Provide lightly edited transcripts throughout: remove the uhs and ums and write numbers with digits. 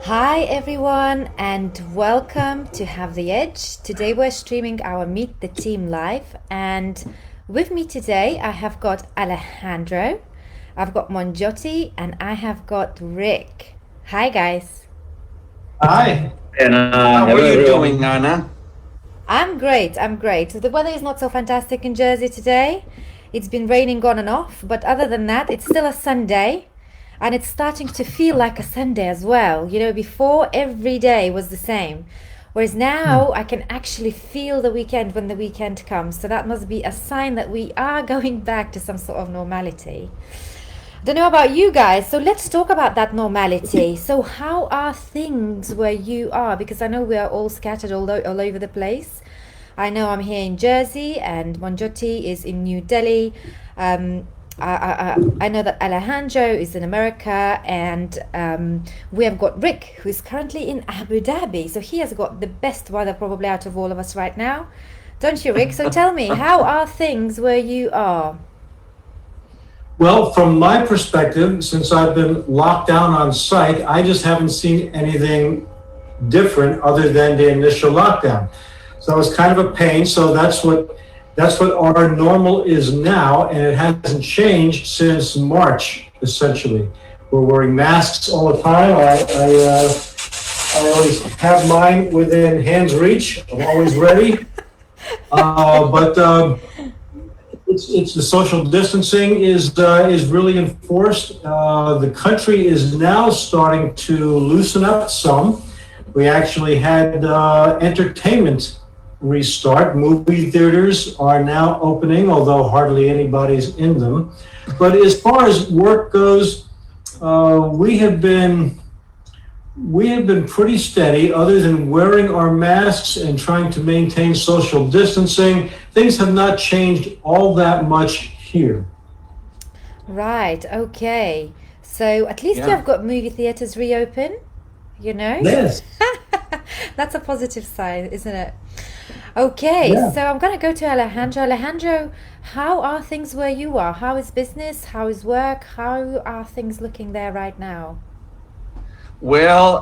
Hi everyone and welcome to Have the Edge. Today we're streaming our Meet the Team live, and with me today I have got Alejandro, I've got Monjotti, and I have got Rick. Hi guys. Hi. And How hello, are you everyone. doing, Anna? I'm great. I'm great. The weather is not so fantastic in Jersey today. It's been raining on and off, but other than that, it's still a Sunday. And it's starting to feel like a Sunday as well. You know, before every day was the same. Whereas now I can actually feel the weekend when the weekend comes. So that must be a sign that we are going back to some sort of normality. I don't know about you guys, so let's talk about that normality. So, how are things where you are? Because I know we are all scattered all over the place. I know I'm here in Jersey, and Monjotti is in New Delhi. I know that Alejandro is in America, and we have got Rick, who is currently in Abu Dhabi. So, he has got the best weather probably out of all of us right now. Don't you, Rick? So, tell me, how are things where you are? Well, from my perspective, since I've been locked down on site, I just haven't seen anything different other than the initial lockdown. So it's kind of a pain. So that's what our normal is now, and it hasn't changed since March. Essentially, we're wearing masks all the time. I always have mine within hand's reach. I'm always ready. But it's the social distancing is really enforced. The country is now starting to loosen up some. We actually had entertainment restart. Movie theaters are now opening, although hardly anybody's in them. But as far as work goes, we have been pretty steady, other than wearing our masks and trying to maintain social distancing. Things have not changed all that much here. Right, okay. So at least you Yeah. have got movie theaters reopen, you know? Yes. That's a positive sign, isn't it? Okay, Yeah. so I'm gonna go to Alejandro. Alejandro, how are things where you are? How is business? How is work? How are things looking there right now? Well,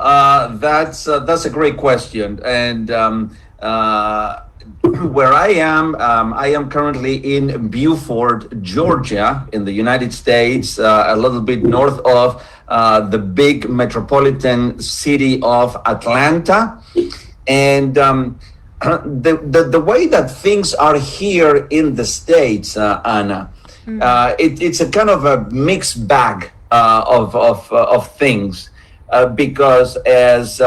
that's a great question, and where I am currently in Beaufort, Georgia, in the United States, a little bit north of the big metropolitan city of Atlanta, and the way that things are here in the States, Anna, it's a kind of a mixed bag of things, because as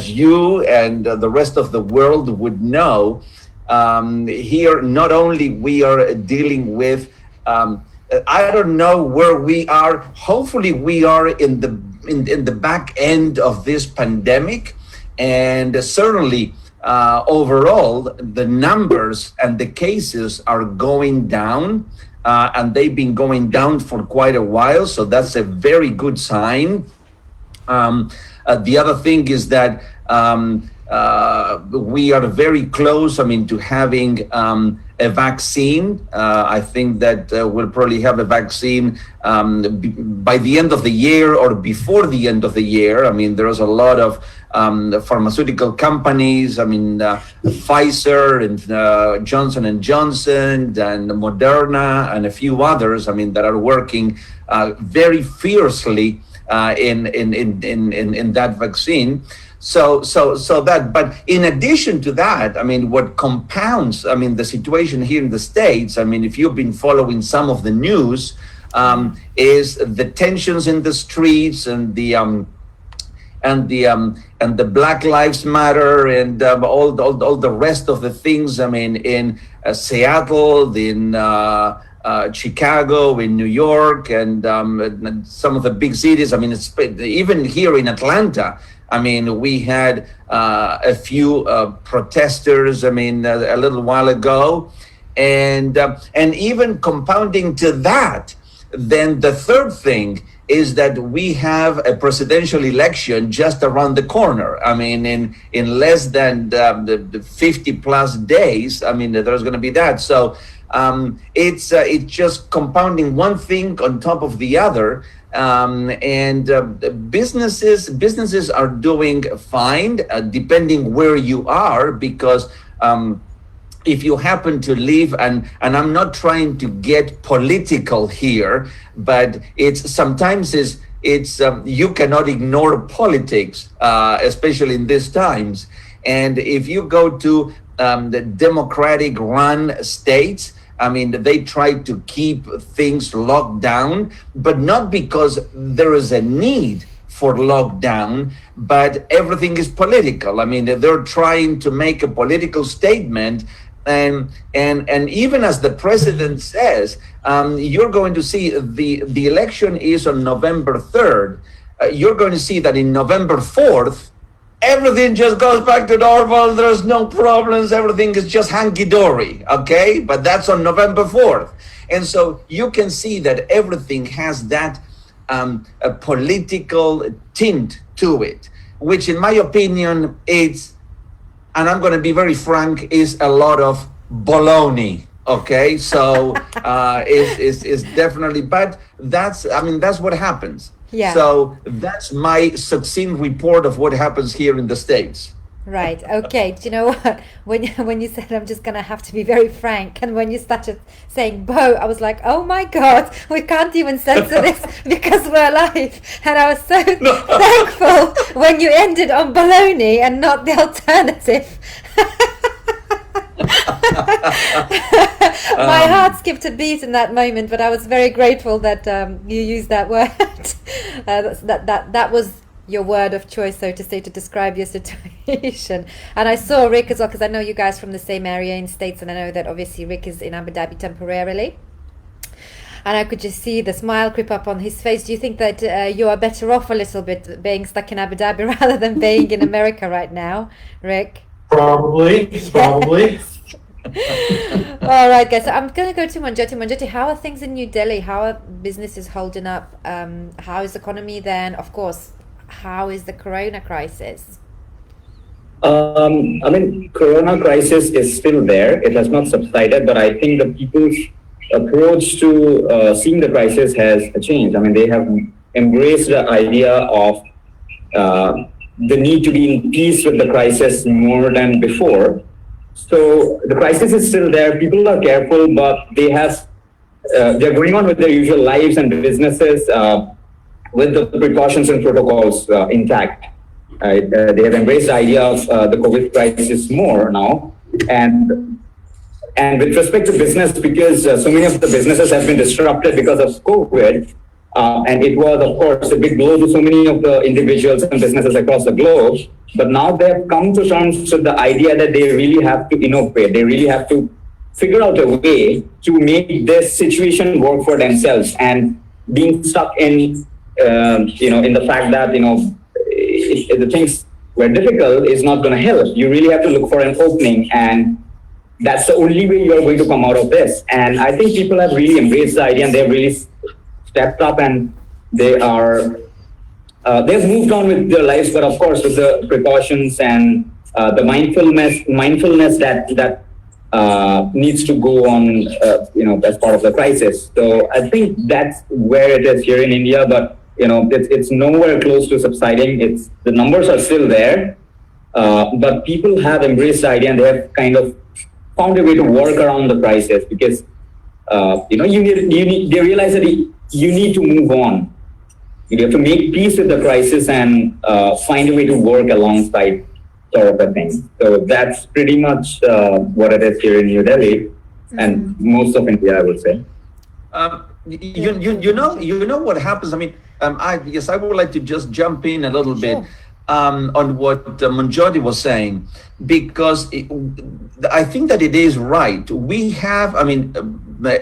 you and the rest of the world would know, here not only we are dealing with, I don't know where we are. Hopefully, we are in the back end of this pandemic, and certainly. Overall, the numbers and the cases are going down, and they've been going down for quite a while. So that's a very good sign. The other thing is that we are very close, I mean, to having a vaccine. I think that we'll probably have a vaccine by the end of the year or before the end of the year. I mean, there's a lot of pharmaceutical companies. I mean, Pfizer and Johnson and Johnson and Moderna and a few others. I mean, that are working very fiercely in that vaccine. So that, but in addition to that, I mean, what compounds, I mean, the situation here in the States, I mean, if you've been following some of the news, is the tensions in the streets and the Black Lives Matter and all the rest of the things. I mean, in Seattle, in Chicago, in New York, and some of the big cities. I mean, it's even here in Atlanta. I mean, we had a few protesters. I mean, a little while ago, and even compounding to that, then the third thing is that we have a presidential election just around the corner. I mean, in less than the 50 plus days. I mean, there's going to be that. So it's just compounding one thing on top of the other. And businesses are doing fine, depending where you are, because if you happen to live, and I'm not trying to get political here, but it's sometimes it's you cannot ignore politics, especially in these times. And if you go to the democratic run states, I mean, they try to keep things locked down, but not because there is a need for lockdown, but everything is political. I mean, they're trying to make a political statement. And even as the president says, you're going to see the election is on November 3rd. You're going to see that in November 4th, everything just goes back to normal. There's no problems. Everything is just hunky-dory, okay? But that's on November 4th. And so you can see that everything has that a political tint to it, which in my opinion, and I'm going to be very frank, is a lot of baloney. Okay, so it's definitely, but that's what happens. Yeah. So that's my succinct report of what happens here in the States. Right. Okay. Do you know what? When you said I'm just gonna have to be very frank, and when you started saying Bo, I was like, oh my God, we can't even censor this because we're live. And I was so thankful when you ended on baloney and not the alternative. My heart skipped a beat in that moment, but I was very grateful that you used that word. That was your word of choice, so to say, to describe your situation. And I saw Rick as well, because I know you guys from the same area in States, and I know that obviously Rick is in Abu Dhabi temporarily. And I could just see the smile creep up on his face. Do you think that you are better off a little bit being stuck in Abu Dhabi rather than being in America right now, Rick? Probably. All right, guys. So I'm going to go to Monjoti. Monjoti, how are things in New Delhi? How are businesses holding up? How is the economy then? Of course, how is the corona crisis? I mean, corona crisis is still there. It has not subsided, but I think the people's approach to seeing the crisis has changed. I mean, they have embraced the idea of the need to be in peace with the crisis more than before. So the crisis is still there. People are careful, but they're going on with their usual lives and businesses with the precautions and protocols intact. They have embraced the idea of the COVID crisis more now. And with respect to business, because so many of the businesses have been disrupted because of COVID, and it was, of course, a big blow to so many of the individuals and businesses across the globe. But now they have come to terms with the idea that they really have to innovate. They really have to figure out a way to make this situation work for themselves. And being stuck in, in the fact that, if the things were difficult is not going to help. You really have to look for an opening, and that's the only way you're going to come out of this. And I think people have really embraced the idea, and they've really stepped up, and they've moved on with their lives, but of course with the precautions and the mindfulness that needs to go on, as part of the crisis. So I think that's where it is here in India, but it's nowhere close to subsiding. The numbers are still there, but people have embraced the idea, and they have kind of found a way to work around the crisis, because they realize that you need to move on. You have to make peace with the crisis and find a way to work alongside, sort of a thing. So that's pretty much what it is here in New Delhi and most of India, I would say. You know what happens. I mean, I would like to just jump in a little bit on what Monjoti was saying, because I think that it is right. We have,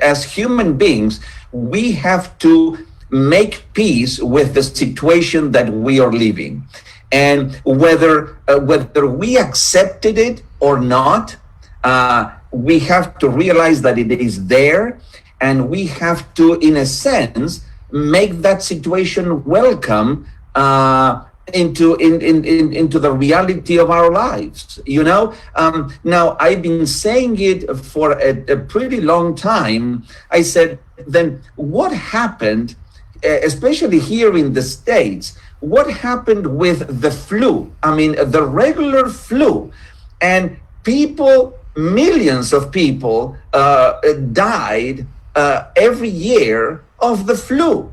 as human beings, we have to make peace with the situation that we are living, and whether we accepted it or not, we have to realize that it is there, and we have to, in a sense, make that situation welcome into the reality of our lives. Now I've been saying it for a pretty long time. I said, then what happened especially here in the States, what happened with the flu? I mean, the regular flu, and people, millions of people died every year of the flu.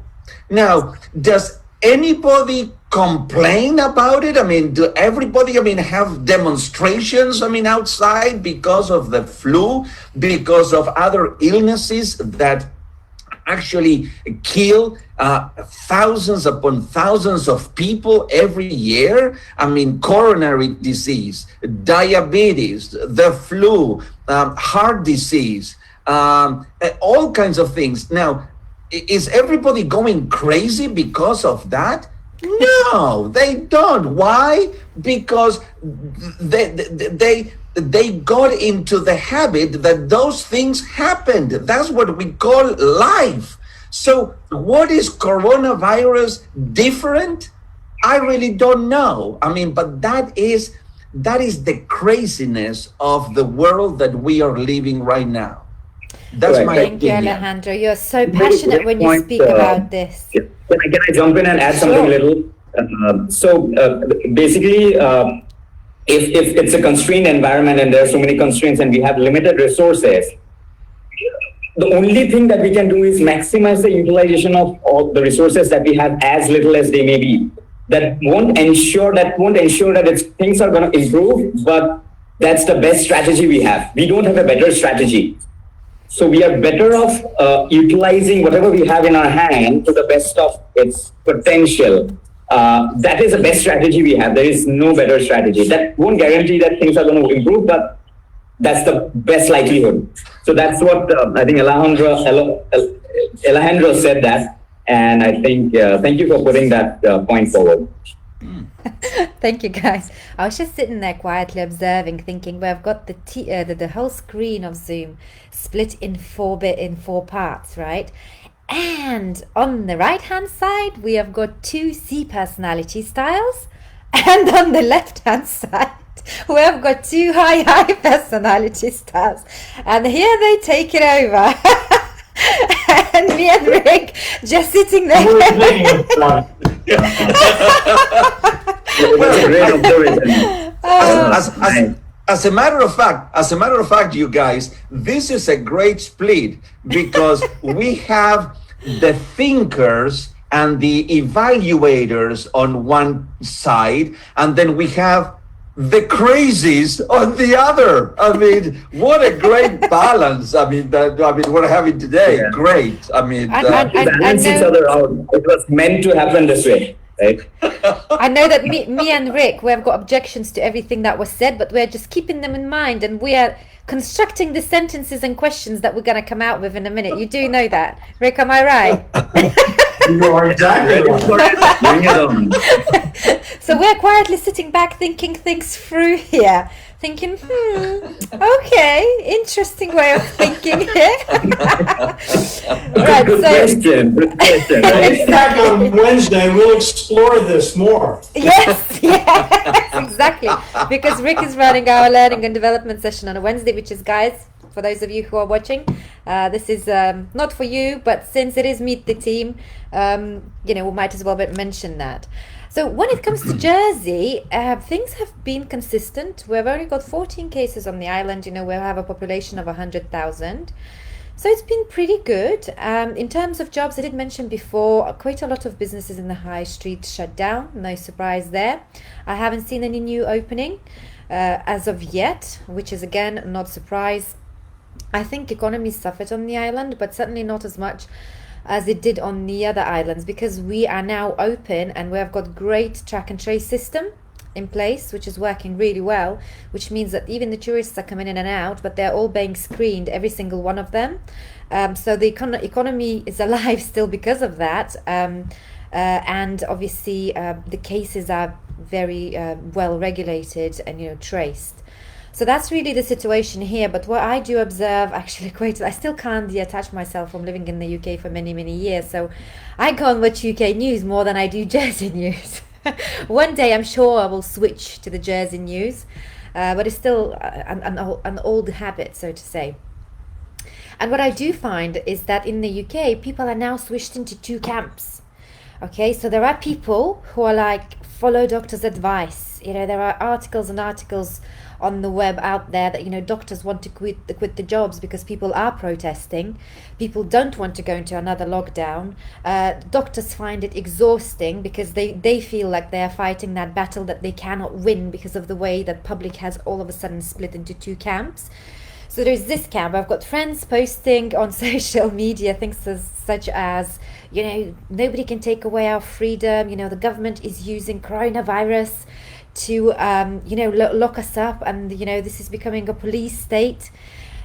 Now, does anybody complain about it? I mean, do everybody, have demonstrations, outside because of the flu, because of other illnesses that actually kill thousands upon thousands of people every year? I mean, coronary disease, diabetes, the flu, heart disease, all kinds of things. Now, is everybody going crazy because of that? No, they don't. Why? Because they got into the habit that those things happened. That's what we call life. So what is coronavirus different? I really don't know. But that is the craziness of the world that we are living right now. That's Right. my Thank you, opinion. Alejandro. You're so passionate when you Point, speak about this. Can I jump in and add something Sure. little? Basically, if it's a constrained environment and there are so many constraints and we have limited resources, the only thing that we can do is maximize the utilization of all the resources that we have, as little as they may be. That won't ensure that things are going to improve, but that's the best strategy we have. We don't have a better strategy. So we are better off utilizing whatever we have in our hand to the best of its potential. That is the best strategy we have. There is no better strategy. That won't guarantee that things are going to improve, but that's the best likelihood. So that's what I think Alejandro said that. And I think, thank you for putting that point forward. Thank you, guys. I was just sitting there quietly observing, thinking, well, I've got the whole screen of Zoom split in four parts, right? And on the right-hand side, we have got 2 C personality styles, and on the left-hand side, we have got 2 high personality styles. And here they take it over. And me and Rick just sitting there. We're thinking about It's a great observation. As a matter of fact, you guys, this is a great split because we have the thinkers and the evaluators on one side, and then we have the crazies on the other. What a great balance. We're having today. Yeah. Great. And We balance each other out. It was meant to happen this way, right? I know that me and Rick, we've got objections to everything that was said, but we're just keeping them in mind, and we are constructing the sentences and questions that we're going to come out with in a minute. You do know that, Rick? Am I right? You are exactly right. Bring it on. So we're quietly sitting back, thinking things through here, thinking, okay, interesting way of thinking here. Right, Good question. Good question. Right? Back on Wednesday, we'll explore this more. Yes, exactly. Because Rick is running our learning and development session on a Wednesday, which is, guys, for those of you who are watching, this is not for you, but since it is Meet the Team, we might as well mention that. So when it comes to Jersey, things have been consistent. We've only got 14 cases on the island. We have a population of 100,000. So it's been pretty good. In terms of jobs, I did mention before, quite a lot of businesses in the high street shut down. No surprise there. I haven't seen any new opening as of yet, which is, again, not surprise. I think economy suffered on the island, but certainly not as much as it did on the other islands, because we are now open and we have got great track and trace system in place, which is working really well, which means that even the tourists are coming in and out, but they're all being screened, every single one of them. So the economy is alive still because of that. And obviously the cases are very well regulated and traced. So that's really the situation here. But what I do observe, actually, I still can't detach myself from living in the UK for many, many years. So I go and watch UK news more than I do Jersey news. One day I'm sure I will switch to the Jersey news, but it's still an old habit, so to say. And what I do find is that in the UK, people are now switched into two camps. Okay, so there are people who are like, follow doctor's advice. You know, there are articles and articles on the web out there that, you know, doctors want to quit the jobs because people are protesting. People don't want to go into another lockdown. Doctors find it exhausting because they feel like they are fighting that battle that they cannot win because of the way that public has all of a sudden split into two camps. So there's this camp. I've got friends posting on social media things such as, you know, nobody can take away our freedom. You know, the government is using coronavirus to, you know, lock us up, and, you know, this is becoming a police state,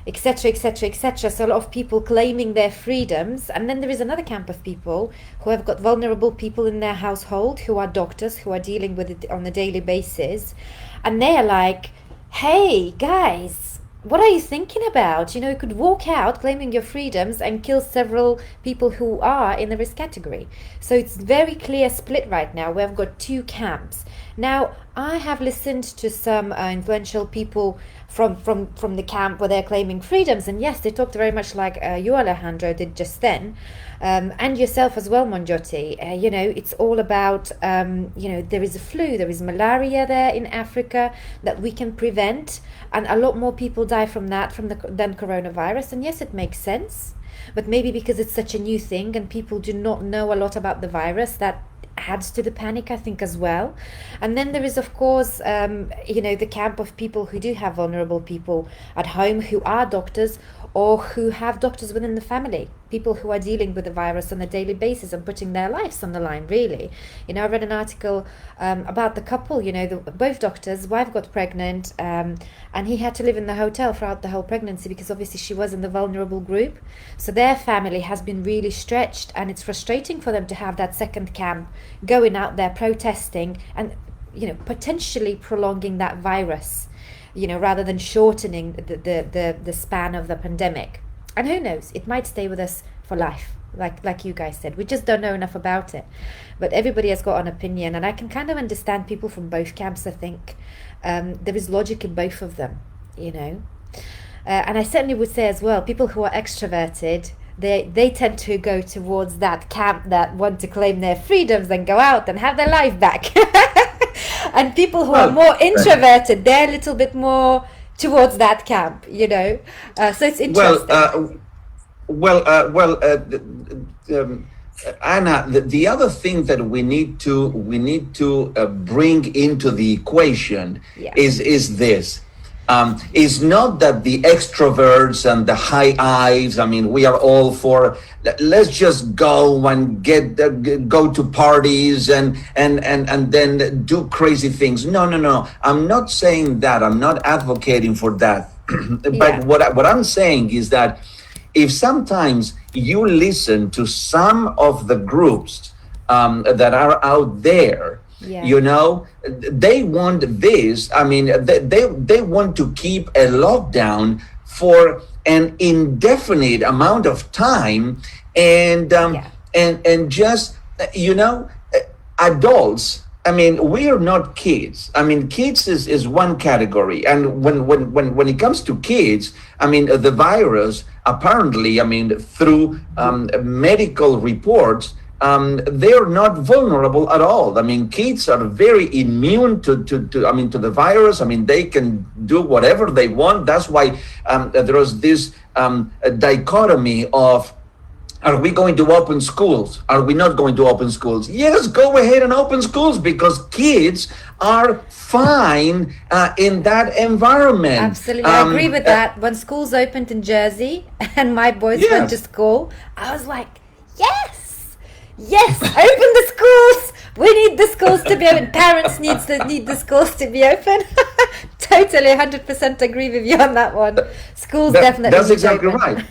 etc., etc., etc. So a lot of people claiming their freedoms. And then there is another camp of people who have got vulnerable people in their household who are doctors, who are dealing with it on a daily basis. And they are like, hey, guys, what are you thinking about? You know, you could walk out claiming your freedoms and kill several people who are in the risk category. So it's very clear split right now. We've got two camps. Now, I have listened to some influential people from the camp where they're claiming freedoms, and yes, they talked very much like you, Alejandro, did just then, and yourself as well, Monjotti. You know, it's all about, you know, there is a flu, there is malaria there in Africa that we can prevent, and a lot more people die from that than coronavirus. And yes, it makes sense, but maybe because it's such a new thing and people do not know a lot about the virus, that adds to the panic, I think, as well. And then there is, of course, you know, the camp of people who do have vulnerable people at home who are doctors, or who have doctors within the family, people who are dealing with the virus on a daily basis and putting their lives on the line, really. You know, I read an article about the couple, you know, both doctors, wife got pregnant, and he had to live in the hotel throughout the whole pregnancy because obviously she was in the vulnerable group. So their family has been really stretched, and it's frustrating for them to have that second camp going out there protesting and, you know, potentially prolonging that virus, you know, rather than shortening the span of the pandemic. And who knows, it might stay with us for life, like you guys said. We just don't know enough about it. But everybody has got an opinion, and I can kind of understand people from both camps, I think. There is logic in both of them, you know. And I certainly would say as well, people who are extroverted, they tend to go towards that camp that want to claim their freedoms and go out and have their life back. And people who are more introverted, they're a little bit more towards that camp, you know. So it's interesting. Anna, the other thing that we need to bring into the equation is this. It's not that the extroverts and the high Ives, I mean, we are all for, let's just go and go to parties and then do crazy things. No. I'm not saying that. I'm not advocating for that. But what I'm saying is that if sometimes you listen to some of the groups that are out there, you know, they want this. I mean, they want to keep a lockdown for an indefinite amount of time, and just, you know, adults. I mean, we are not kids. I mean, kids is one category, and when it comes to kids, I mean, the virus apparently, I mean, through medical reports, they're not vulnerable at all. I mean, kids are very immune to the virus. I mean, they can do whatever they want. That's why there is this dichotomy of, are we going to open schools? Are we not going to open schools? Yes, go ahead and open schools, because kids are fine in that environment. Absolutely, I agree with that. When schools opened in Jersey and my boys went to school, I was like, yes, open the schools. We need the schools to be open. Parents need the schools to be open. Totally, 100% agree with you on that one. Schools definitely. That's exactly right.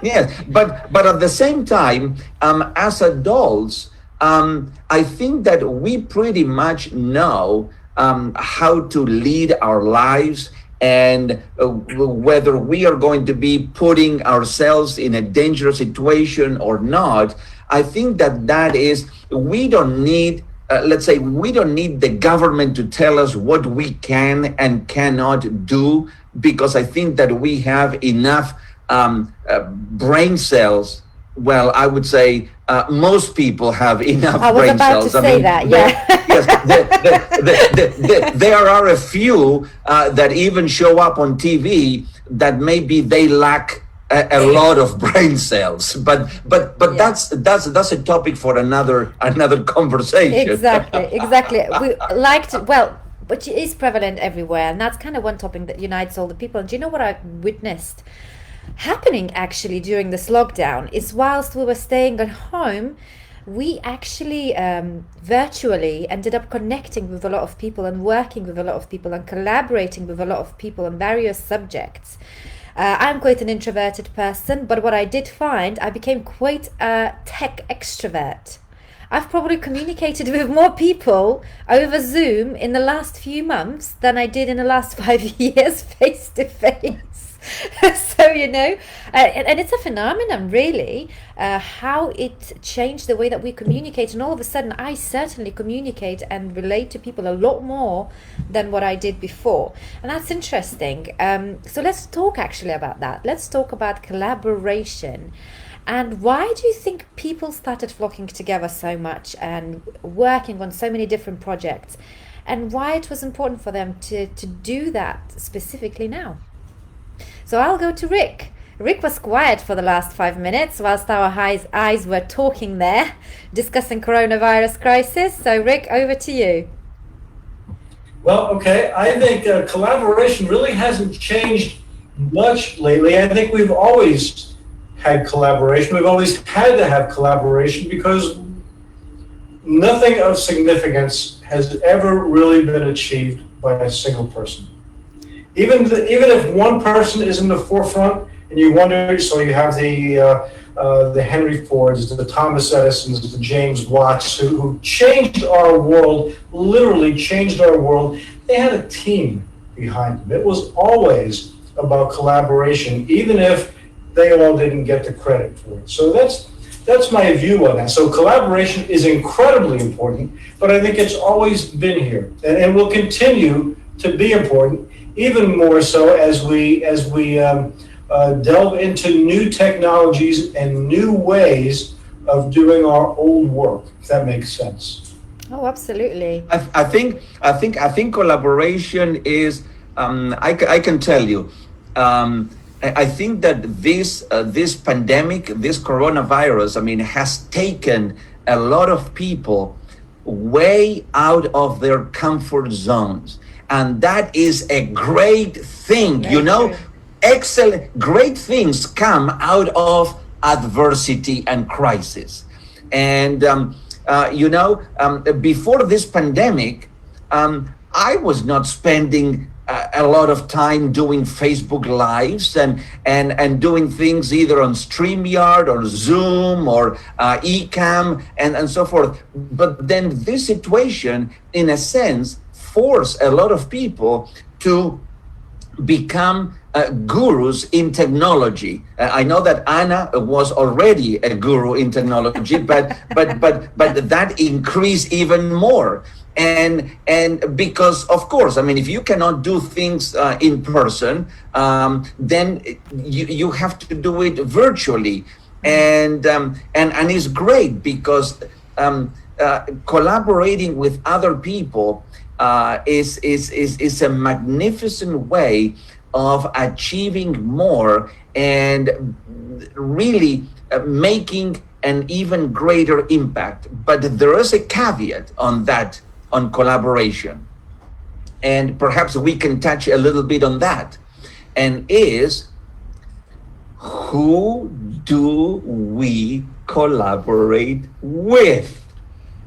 Yes, but at the same time, as adults, I think that we pretty much know how to lead our lives, and whether we are going to be putting ourselves in a dangerous situation or not. I think that is, we don't need, let's say, we don't need the government to tell us what we can and cannot do, because I think that we have enough brain cells, well, I would say most people have enough I was brain about cells. to say that, yeah. Yes, there are a few that even show up on TV that maybe they lack a lot of brain cells, but Yeah. that's a topic for another conversation. Exactly. We like to, well, but it is prevalent everywhere, and that's kind of one topic that unites all the people. And do you know what I witnessed happening actually during this lockdown? Is whilst we were staying at home, we actually virtually ended up connecting with a lot of people and working with a lot of people and collaborating with a lot of people on various subjects. I'm quite an introverted person, but what I did find, I became quite a tech extrovert. I've probably communicated with more people over Zoom in the last few months than I did in the last 5 years face to face. So, and it's a phenomenon, really, how it changed the way that we communicate. And all of a sudden, I certainly communicate and relate to people a lot more than what I did before. And that's interesting. So let's talk actually about that. Let's talk about collaboration. And why do you think people started flocking together so much and working on so many different projects? And why it was important for them to do that specifically now? So I'll go to Rick. Rick was quiet for the last 5 minutes whilst our eyes were talking there, discussing coronavirus crisis. So Rick, over to you. Well, okay. I think collaboration really hasn't changed much lately. I think we've always had collaboration. We've always had to have collaboration because nothing of significance has ever really been achieved by a single person. Even if one person is in the forefront, and you wonder, so you have the Henry Fords, the Thomas Edisons, the James Watts, who changed our world, literally changed our world. They had a team behind them. It was always about collaboration, even if they all didn't get the credit for it. So that's my view on that. So collaboration is incredibly important, but I think it's always been here and will continue to be important, even more so as we delve into new technologies and new ways of doing our old work, if that makes sense. Oh, absolutely. I think collaboration is. I can tell you. I think that this pandemic, this coronavirus, has taken a lot of people way out of their comfort zones. And that is a great thing, True. Excellent, great things come out of adversity and crisis. And, before this pandemic, I was not spending a lot of time doing Facebook Lives and doing things either on StreamYard or Zoom or Ecamm and so forth. But then this situation, in a sense, forced a lot of people to become gurus in technology. I know that Anna was already a guru in technology, but that increased even more. And because, of course, if you cannot do things in person, then you have to do it virtually. And it's great because collaborating with other people is a magnificent way of achieving more and really making an even greater impact. But there is a caveat on that, on collaboration. And perhaps we can touch a little bit on that. And is, who do we collaborate with?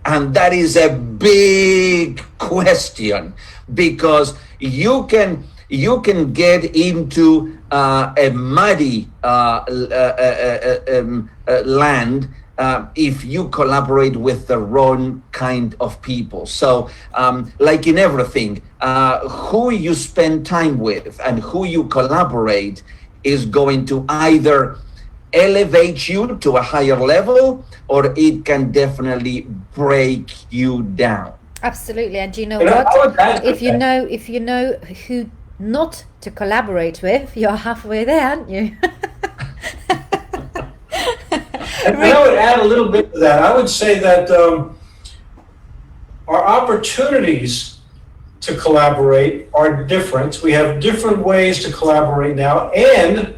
And that is a big question, because you can get into a muddy land if you collaborate with the wrong kind of people. So like in everything, who you spend time with and who you collaborate is going to either elevate you to a higher level, or it can definitely break you down. Absolutely. And you know what? If you know who not to collaborate with, you're halfway there, aren't you? And I would add a little bit to that. I would say that our opportunities to collaborate are different. We have different ways to collaborate now, and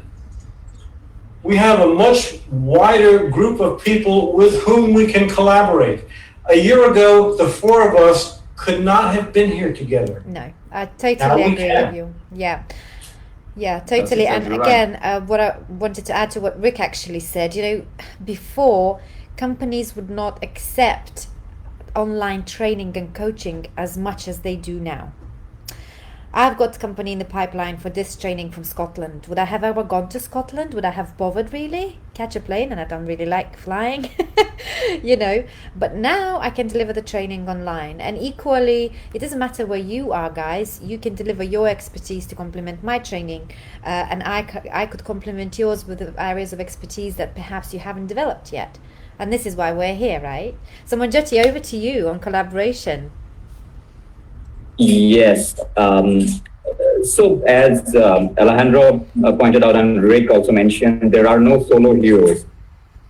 we have a much wider group of people with whom we can collaborate. A year ago, the four of us could not have been here together. No, I Now totally we agree can. with you. Yeah. Yeah, totally. And exactly again, what I wanted to add to what Rick actually said, before companies would not accept online training and coaching as much as they do now. I've got company in the pipeline for this training from Scotland. Would I have ever gone to Scotland? Would I have bothered really? Catch a plane, and I don't really like flying, But now I can deliver the training online. And equally, it doesn't matter where you are, guys. You can deliver your expertise to complement my training. And I could complement yours with the areas of expertise that perhaps you haven't developed yet. And this is why we're here, right? So Monjeti, over to you on collaboration. Yes. So as Alejandro pointed out and Rick also mentioned, there are no solo heroes.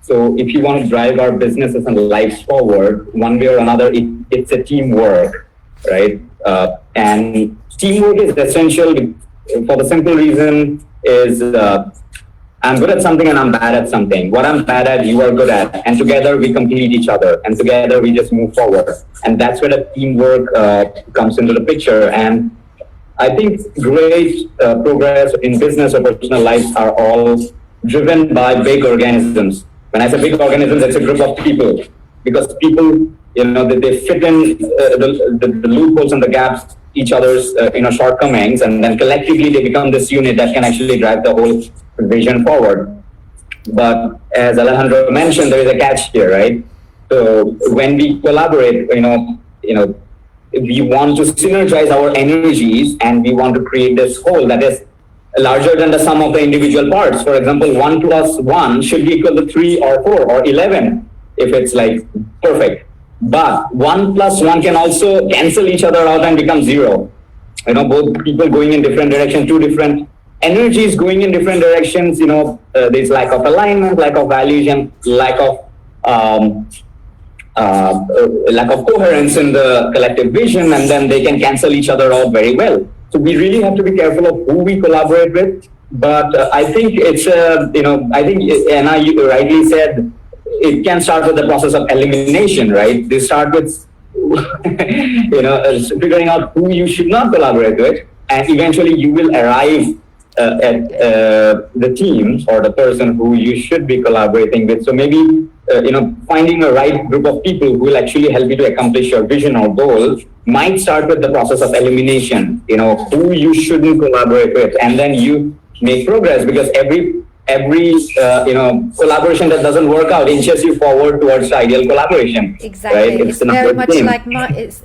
So if you want to drive our businesses and lives forward, one way or another, it's a teamwork, right? And teamwork is essential for the simple reason is I'm good at something and I'm bad at something. What I'm bad at, you are good at. And together we complete each other. And together we just move forward. And that's where the teamwork comes into the picture. And I think great progress in business or personal lives are all driven by big organisms. When I say big organisms, it's a group of people. Because people, they fit in the loopholes and the gaps, each other's shortcomings. And then collectively they become this unit that can actually drive the whole vision forward. But as Alejandro mentioned, there is a catch here, right? So when we collaborate, we want to synergize our energies and we want to create this whole that is larger than the sum of the individual parts. For example, 1 + 1 should be equal to 3 or 4 or 11 if it's like perfect. But 1 + 1 can also cancel each other out and become 0. Both people going in different directions, two different energies going in different directions, there's lack of alignment, lack of values, and lack of coherence in the collective vision, and then they can cancel each other out very well. So we really have to be careful of who we collaborate with. But I think it's, I think Anna, you rightly said, it can start with the process of elimination, right? They start with, figuring out who you should not collaborate with, and eventually you will arrive at the team or the person who you should be collaborating with. So maybe, finding a right group of people who will actually help you to accomplish your vision or goal might start with the process of elimination, who you shouldn't collaborate with. And then you make progress because every collaboration that doesn't work out inches you forward towards the ideal collaboration. Exactly. Right? It's very much like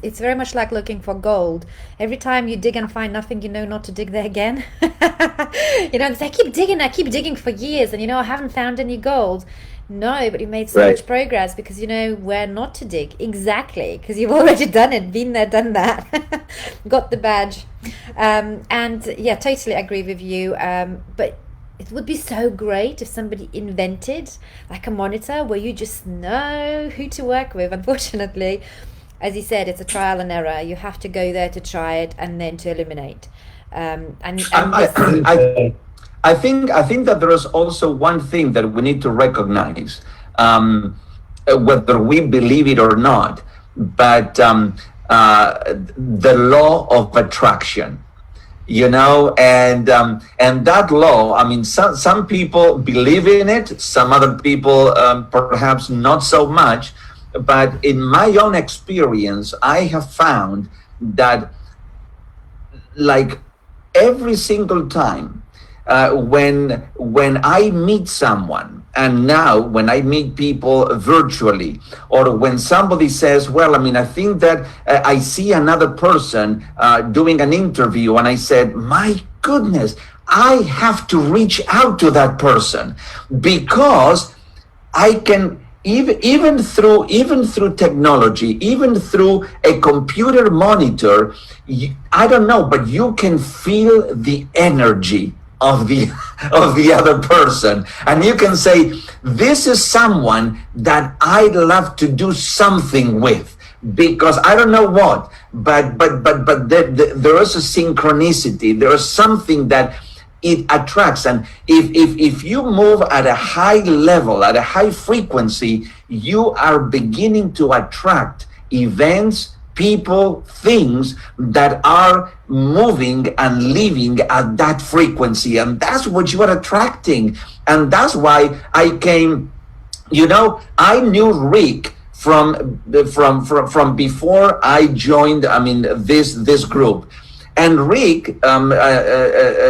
it's very much like looking for gold. Every time you dig and find nothing, you know not to dig there again. It's I keep digging for years, and I haven't found any gold. No, but you made so much progress because you know where not to dig. Exactly, because you've already done it, been there, done that, got the badge. And yeah, totally agree with you. But it would be so great if somebody invented like a monitor where you just know who to work with. Unfortunately, as you said, it's a trial and error. You have to go there to try it and then to eliminate. I think that there is also one thing that we need to recognize, whether we believe it or not, but the law of attraction. And that law, some people believe in it, some other people perhaps not so much, but in my own experience, I have found that like every single time when I meet someone, and now when I meet people virtually, or when somebody says, well, I think that I see another person doing an interview, and I said, my goodness, I have to reach out to that person because I can, even through technology, even through a computer monitor, I don't know, but you can feel the energy of the of the other person, and you can say, this is someone that I'd love to do something with, because I don't know what, but there is a synchronicity. There is something that it attracts. And if you move at a high level, at a high frequency, you are beginning to attract events, people, things that are moving and living at that frequency. And that's what you are attracting. And that's why I came, I knew Rick from before I joined, this group. And Rick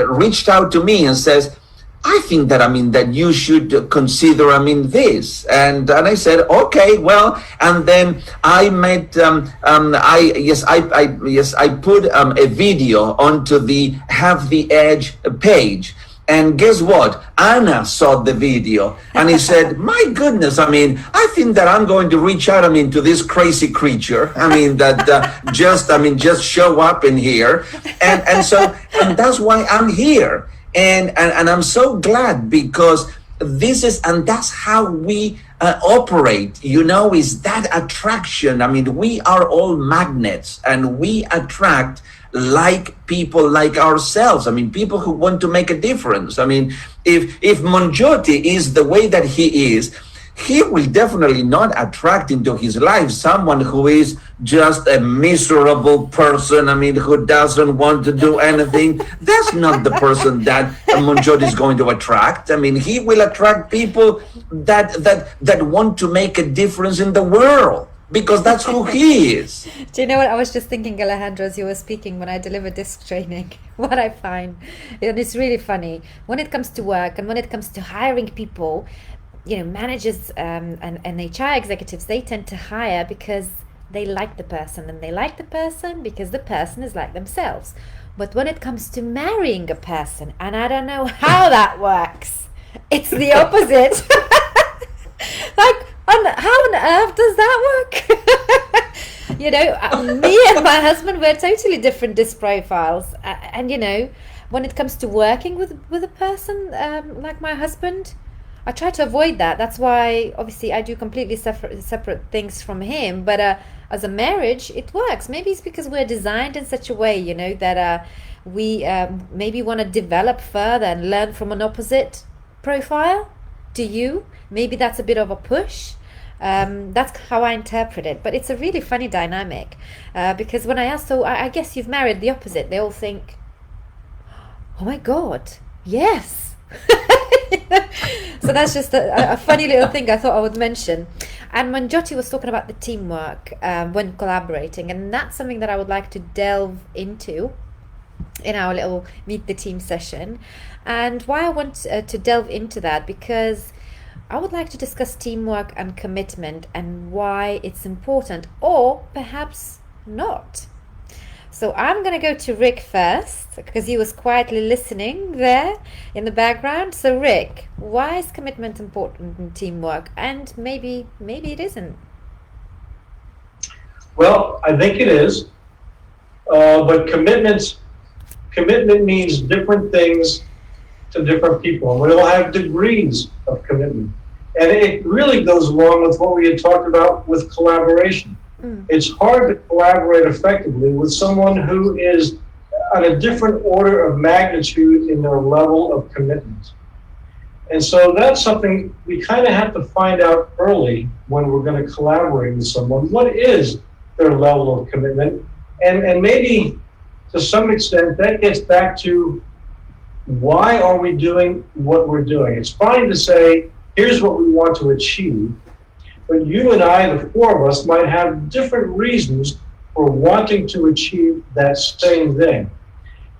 reached out to me and says, I think that, that you should consider, this. And I said, okay, well, and then I met, I put a video onto the Have the Edge page. And guess what? Anna saw the video and he said, my goodness, I think that I'm going to reach out, to this crazy creature. That just show up in here. And that's why I'm here. And I'm so glad, because that's how we operate, is that attraction. We are all magnets, and we attract like people like ourselves. People who want to make a difference. If Monjotti is the way that he is, he will definitely not attract into his life someone who is just a miserable person, who doesn't want to do anything. That's not the person that Monjotti is going to attract. He will attract people that want to make a difference in the world, because that's who he is. Do you know what I was just thinking, Alejandro, as you were speaking, when I deliver disc training? What I find, and it's really funny, when it comes to work and when it comes to hiring people, managers and HR executives, they tend to hire because they like the person, and they like the person because the person is like themselves. But when it comes to marrying a person, and I don't know how that works, it's the opposite. How on earth does that work? Me and my husband, we're totally different disc profiles. And when it comes to working with a person like my husband, I try to avoid that. That's why, obviously, I do completely separate things from him. But as a marriage, it works. Maybe it's because we're designed in such a way, that we maybe want to develop further and learn from an opposite profile. Do you? Maybe that's a bit of a push. That's how I interpret it. But it's a really funny dynamic. Because when I ask, so I guess you've married the opposite, they all think, oh my God, yes. So that's just a funny little thing I thought I would mention. And Monjotti was talking about the teamwork when collaborating, and that's something that I would like to delve into in our little Meet the Team session. And why I want to delve into that, because I would like to discuss teamwork and commitment and why it's important, or perhaps not. So I'm going to go to Rick first, because he was quietly listening there in the background. So Rick, why is commitment important in teamwork? And maybe it isn't. Well, I think it is. But commitment means different things to different people. And we all have degrees of commitment. And it really goes along with what we had talked about with collaboration. It's hard to collaborate effectively with someone who is at a different order of magnitude in their level of commitment. And so that's something we kind of have to find out early when we're going to collaborate with someone. What is their level of commitment? And maybe to some extent that gets back to, why are we doing what we're doing? It's fine to say, here's what we want to achieve. But you and I, the four of us, might have different reasons for wanting to achieve that same thing.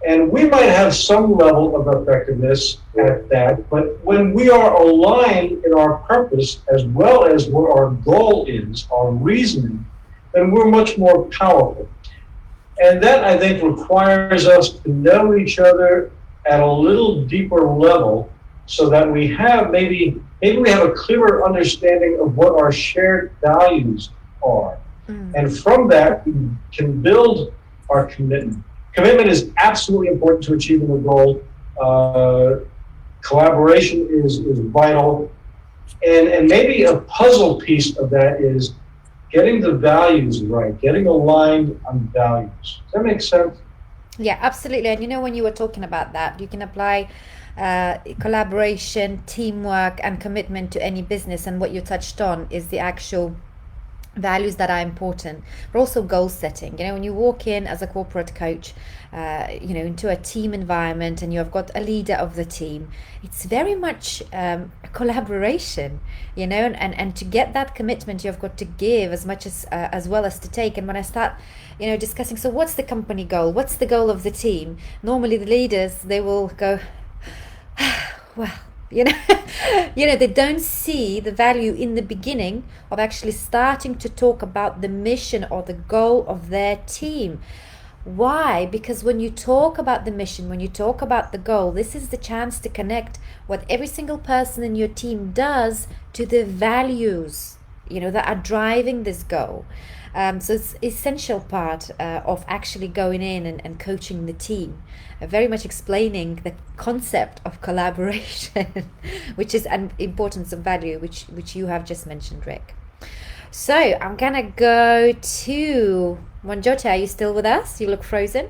And we might have some level of effectiveness at that, but when we are aligned in our purpose, as well as what our goal is, our reasoning, then we're much more powerful. And that, I think, requires us to know each other at a little deeper level, so that we have maybe we have a clearer understanding of what our shared values are. And from that, we can build our commitment. Commitment is absolutely important to achieving a goal. Collaboration is vital. And maybe a puzzle piece of that is getting the values right, getting aligned on values. Does that make sense? Yeah, absolutely. And you know, when you were talking about that, you can apply collaboration, teamwork, and commitment to any business. And what you touched on is the actual values that are important, but also goal setting. You know, when you walk in as a corporate coach, you know, into a team environment, and you have got a leader of the team, it's very much a collaboration, you know, and to get that commitment, you've got to give as much as well as to take. And when I start, you know, discussing, so what's the company goal? What's the goal of the team? Normally the leaders, they will go, well, you know, they don't see the value in the beginning of actually starting to talk about the mission or the goal of their team. Why? Because when you talk about the mission, when you talk about the goal, this is the chance to connect what every single person in your team does to the values, you know, that are driving this goal. So it's essential part of actually going in and coaching the team, very much explaining the concept of collaboration, which is an importance of value, which you have just mentioned, Rick. So I'm gonna go to Monjote. Are you still with us? You look frozen.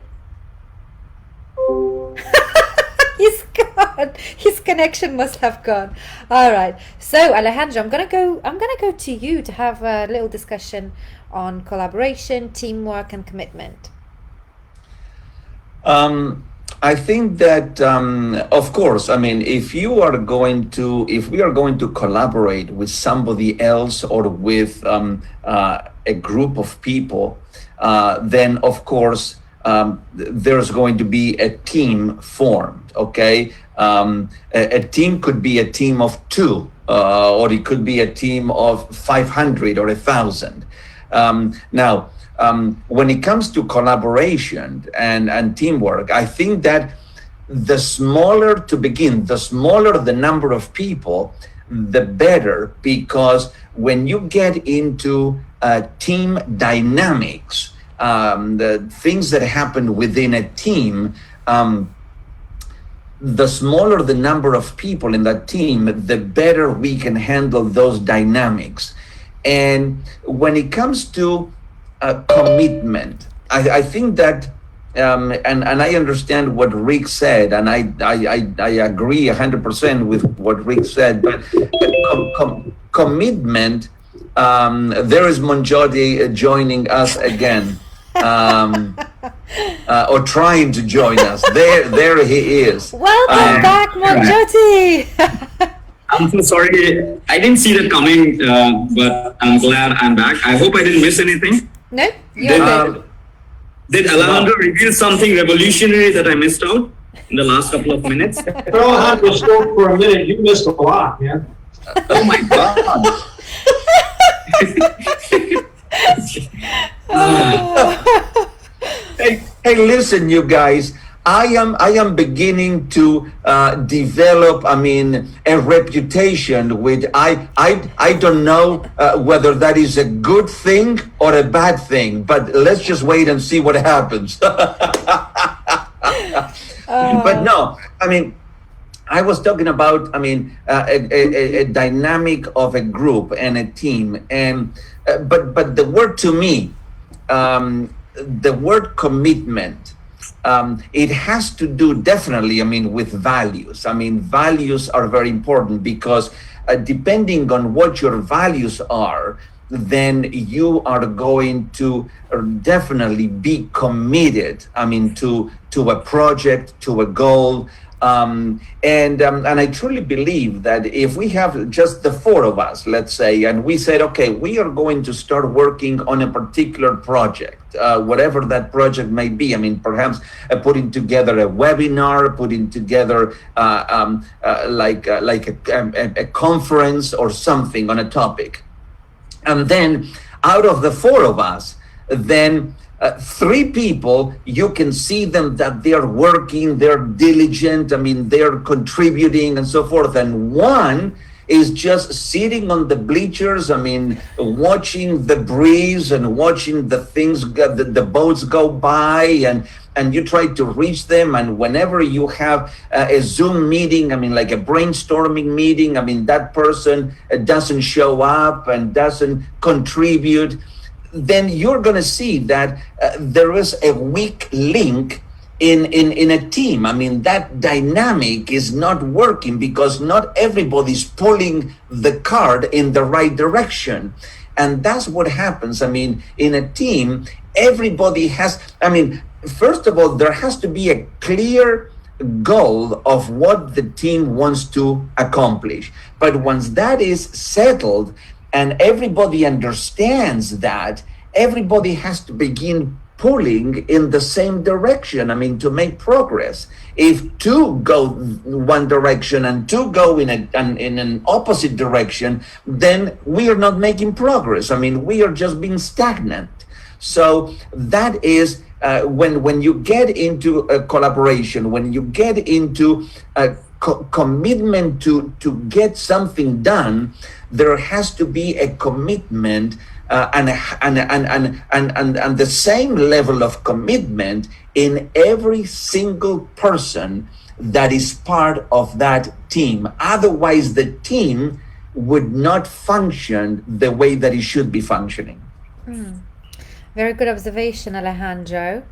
He's gone. His connection must have gone. All right. So Alejandro, I'm gonna go to you to have a little discussion on collaboration, teamwork, and commitment. I think that, of course, I mean, if we are going to collaborate with somebody else or with a group of people, then of course there's going to be a team formed. Okay, a team could be a team of 2, or it could be a team of 500 or 1,000. Now, when it comes to collaboration and teamwork, I think that the smaller the number of people, the better, because when you get into team dynamics, the things that happen within a team, the smaller the number of people in that team, the better we can handle those dynamics. And when it comes to commitment, I think that, and I understand what Rick said, and I agree 100% with what Rick said, but commitment, there is Monjote joining us again, or trying to join us. There he is. Welcome back, Monjote. I'm so sorry. I didn't see that coming, but I'm glad I'm back. I hope I didn't miss anything. No, you're good. Did Alejandro reveal something revolutionary that I missed out in the last couple of minutes? Well, Alejandro spoke for a minute. You missed a lot, man. Oh my God. Hey, listen, you guys. I am beginning to develop, I mean, a reputation with, I don't know whether that is a good thing or a bad thing, but let's just wait and see what happens. But no, I mean, I was talking about, I mean, a dynamic of a group and a team, and but the word to me, the word commitment, it has to do definitely, I mean, with values. I mean, values are very important because depending on what your values are, then you are going to definitely be committed, I mean, to a project, to a goal. And I truly believe that if we have just the 4 of us, let's say, and we said, okay, we are going to start working on a particular project, whatever that project may be. I mean, perhaps putting together a webinar, putting together like a conference or something on a topic. And then out of the 4 of us, then 3 people, you can see them that they're working, they're diligent, I mean, they're contributing and so forth. And 1 is just sitting on the bleachers. I mean, watching the breeze and watching the things, the boats go by, and you try to reach them. And whenever you have a Zoom meeting, I mean, like a brainstorming meeting, I mean, that person doesn't show up and doesn't contribute, then you're going to see that there is a weak link in a team. I mean, that dynamic is not working because not everybody's pulling the cart in the right direction. And that's what happens. I mean, in a team, everybody has, I mean, first of all, there has to be a clear goal of what the team wants to accomplish. But once that is settled and everybody understands that, everybody has to begin pulling in the same direction. I mean, to make progress. If two go one direction and two go in an opposite direction, then we are not making progress. I mean, we are just being stagnant. So that is when you get into a collaboration, when you get into a commitment to get something done, there has to be a commitment and the same level of commitment in every single person that is part of that team. Otherwise, the team would not function the way that it should be functioning. Very good observation, Alejandro.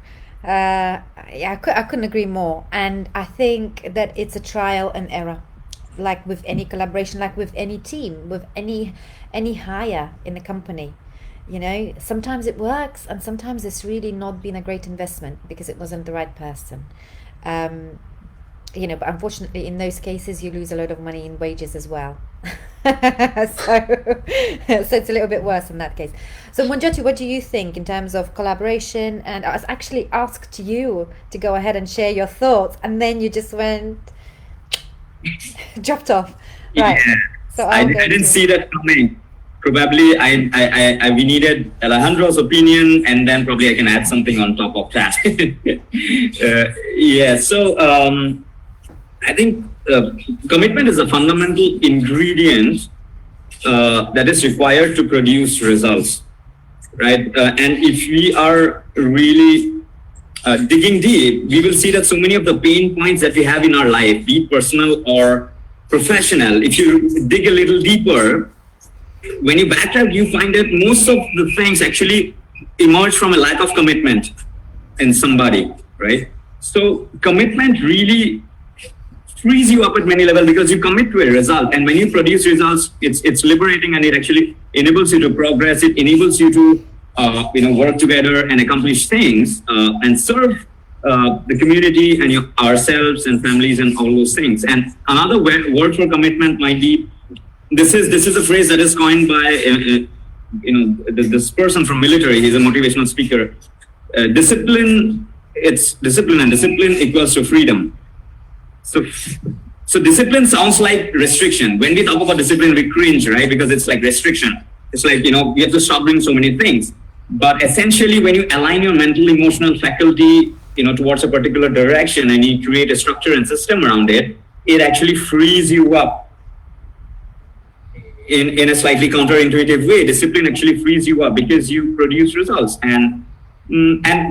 Yeah, I couldn't agree more. And I think that it's a trial and error, like with any collaboration, like with any team, with any hire in a company. You know, sometimes it works and sometimes it's really not been a great investment because it wasn't the right person. You know, but unfortunately in those cases you lose a lot of money in wages as well. so it's a little bit worse in that case. So Monjotu, what do you think in terms of collaboration? And I was actually asked you to go ahead and share your thoughts, and then you just went dropped off. Right. Yeah. So I didn't see that coming. Probably we needed Alejandro's opinion, and then probably I can add something on top of that. Yeah, so I think commitment is a fundamental ingredient that is required to produce results, right? And if we are really digging deep, we will see that so many of the pain points that we have in our life, be it personal or professional, if you dig a little deeper, when you backtrack, you find that most of the things actually emerge from a lack of commitment in somebody, right? So commitment really frees you up at many levels because you commit to a result, and when you produce results, it's liberating, and it actually enables you to progress. It enables you to work together and accomplish things and serve the community and ourselves and families and all those things. And another word for commitment might be, this is a phrase that is coined by this person from military. He's a motivational speaker. Discipline, it's discipline, and discipline equals to freedom. So discipline sounds like restriction. When we talk about discipline, we cringe, right? Because it's like restriction. It's like, we have to stop doing so many things. But essentially, when you align your mental, emotional faculty, towards a particular direction, and you create a structure and system around it, it actually frees you up. In a slightly counterintuitive way, discipline actually frees you up because you produce results. And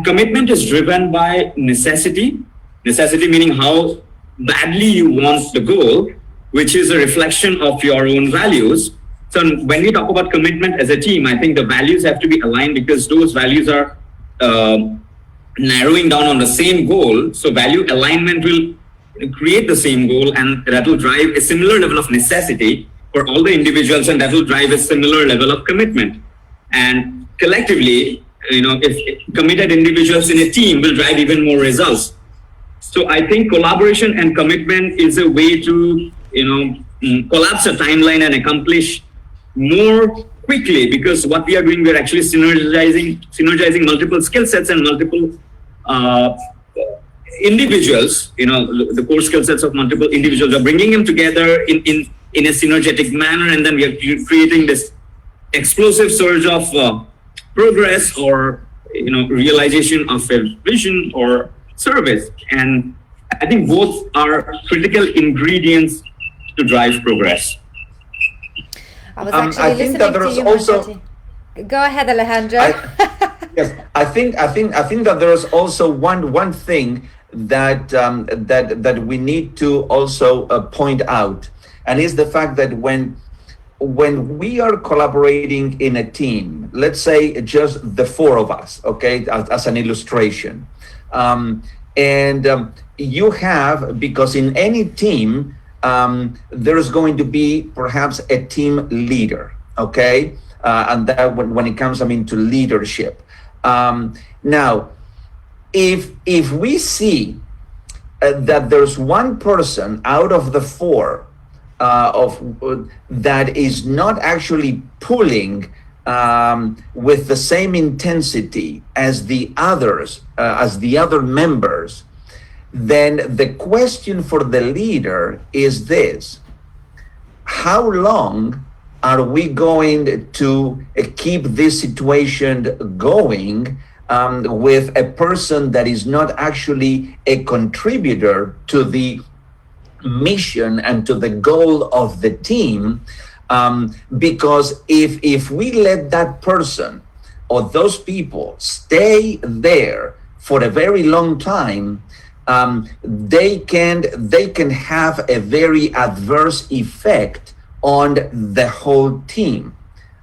commitment is driven by necessity. Necessity meaning how badly you want the goal, which is a reflection of your own values. So when we talk about commitment as a team, I think the values have to be aligned because those values are narrowing down on the same goal. So value alignment will create the same goal, and that will drive a similar level of necessity for all the individuals, and that will drive a similar level of commitment. And collectively, if committed individuals in a team will drive even more results. So I think collaboration and commitment is a way to, collapse a timeline and accomplish more quickly, because what we are doing, we're actually synergizing multiple skill sets and multiple individuals, the core skill sets of multiple individuals, are bringing them together in a synergetic manner, and then we are creating this explosive surge of progress or realization of a vision or service. And I think both are critical ingredients to drive progress. I was I actually think listening that to there's you, also- Marjorie. Go ahead, Alejandro. Yes, I think that there's also one thing that that we need to also point out, and is the fact that when we are collaborating in a team, let's say just the four of us, okay, as an illustration, you have, because in any team there's going to be perhaps a team leader, okay, and that when it comes, I mean, to leadership. Now, if we see that there's one person out of the four that is not actually pulling with the same intensity as the others, as the other members, then the question for the leader is this: how long are we going to keep this situation going with a person that is not actually a contributor to the mission and to the goal of the team? Because if we let that person or those people stay there for a very long time, they can have a very adverse effect on the whole team.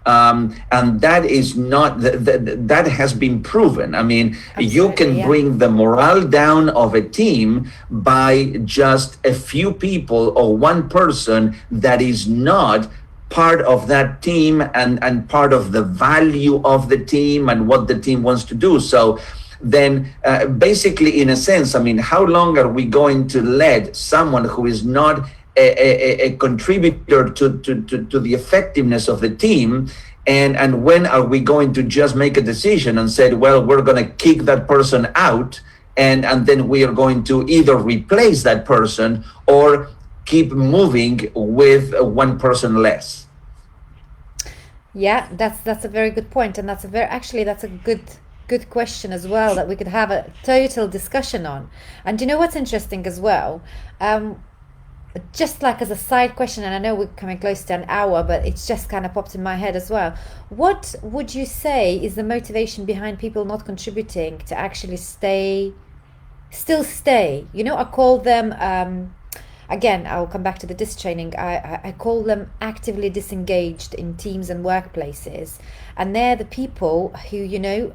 And that is not, that has been proven. I mean, you can bring the morale down of a team by just a few people or one person that is not part of that team and part of the value of the team and what the team wants to do. So then basically, in a sense, I mean, how long are we going to let someone who is not a contributor to the effectiveness of the team, and when are we going to just make a decision and say, well, we're going to kick that person out, and then we are going to either replace that person or keep moving with one person less? Yeah, that's a very good point, and that's a good question as well, that we could have a total discussion on. And you know what's interesting as well? Just like as a side question, and I know we're coming close to an hour, but it's just kind of popped in my head as well. What would you say is the motivation behind people not contributing to actually still stay? You know, I call them, again, I'll come back to the DISC training. I call them actively disengaged in teams and workplaces. And they're the people who, you know,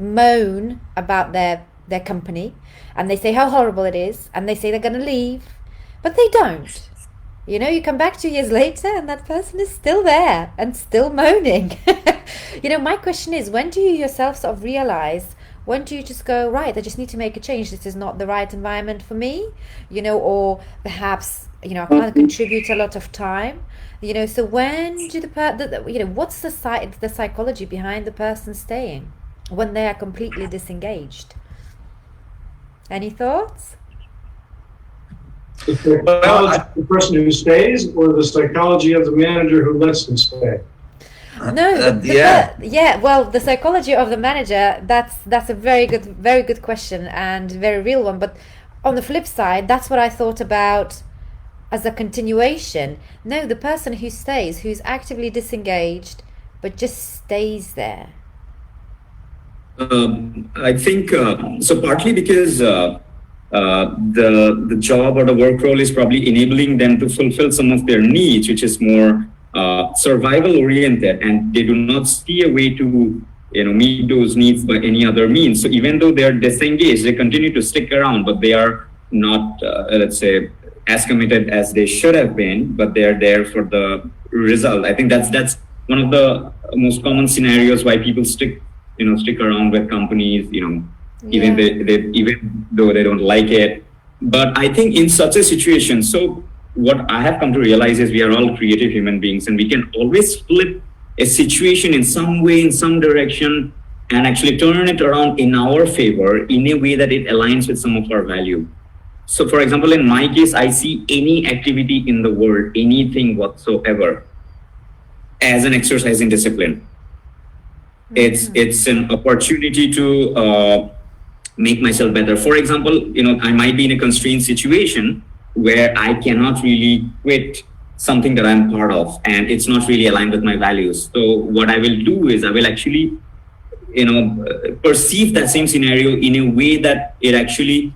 moan about their company, and they say how horrible it is, and they say they're going to leave. But they don't. You know, you come back 2 years later and that person is still there and still moaning. You know, my question is, when do you yourself sort of realize, when do you just go, right, I just need to make a change, this is not the right environment for me, you know, or perhaps, you know, I can't contribute a lot of time, you know, so when do you know, what's the psychology behind the person staying when they are completely disengaged? Any thoughts? The psychology of the person who stays, or the psychology of the manager who lets them stay? No, well, the psychology of the manager, that's a very good question and very real one. But on the flip side, that's what I thought about as a continuation. No, the person who stays, who's actively disengaged, but just stays there. I think so, partly because the job or the work role is probably enabling them to fulfill some of their needs, which is more survival oriented, and they do not see a way to, you know, meet those needs by any other means. So even though they are disengaged, they continue to stick around, but they are not, let's say, as committed as they should have been, but they are there for the result. I think that's one of the most common scenarios why people stick around with companies, you know, even though they don't like it. But I think in such a situation, so what I have come to realize is we are all creative human beings, and we can always flip a situation in some way, in some direction, and actually turn it around in our favor in a way that it aligns with some of our value. So for example, in my case, I see any activity in the world, anything whatsoever, as an exercise in discipline. It's an opportunity to make myself better. For example, you know, I might be in a constrained situation where I cannot really quit something that I'm part of, and it's not really aligned with my values. So what I will do is I will actually, perceive that same scenario in a way that it actually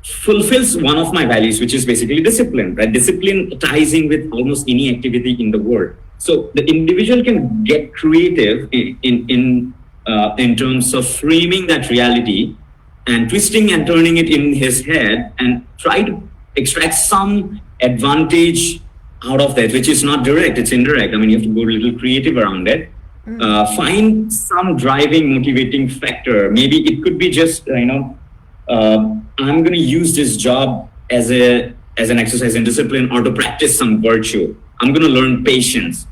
fulfills one of my values, which is basically discipline, right? Discipline ties in with almost any activity in the world. So the individual can get creative in terms of framing that reality and twisting and turning it in his head and try to extract some advantage out of that, which is not direct, it's indirect. I mean, you have to go a little creative around it. Find some driving, motivating factor. Maybe it could be just, I'm going to use this job as an exercise in discipline or to practice some virtue. I'm going to learn patience,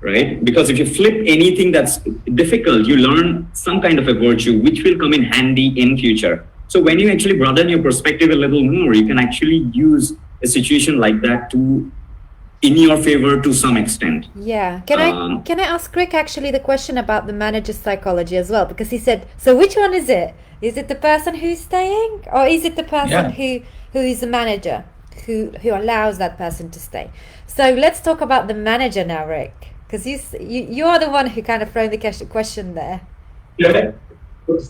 right? Because if you flip anything that's difficult, you learn some kind of a virtue, which will come in handy in future. So when you actually broaden your perspective a little more, you can actually use a situation like that in your favor to some extent. Yeah. Can I ask Rick actually the question about the manager's psychology as well? Because he said, so which one is it? Is it the person who's staying, or is it the person who is the manager who allows that person to stay? So let's talk about the manager now, Rick, because you are the one who kind of framed the question there. Yeah.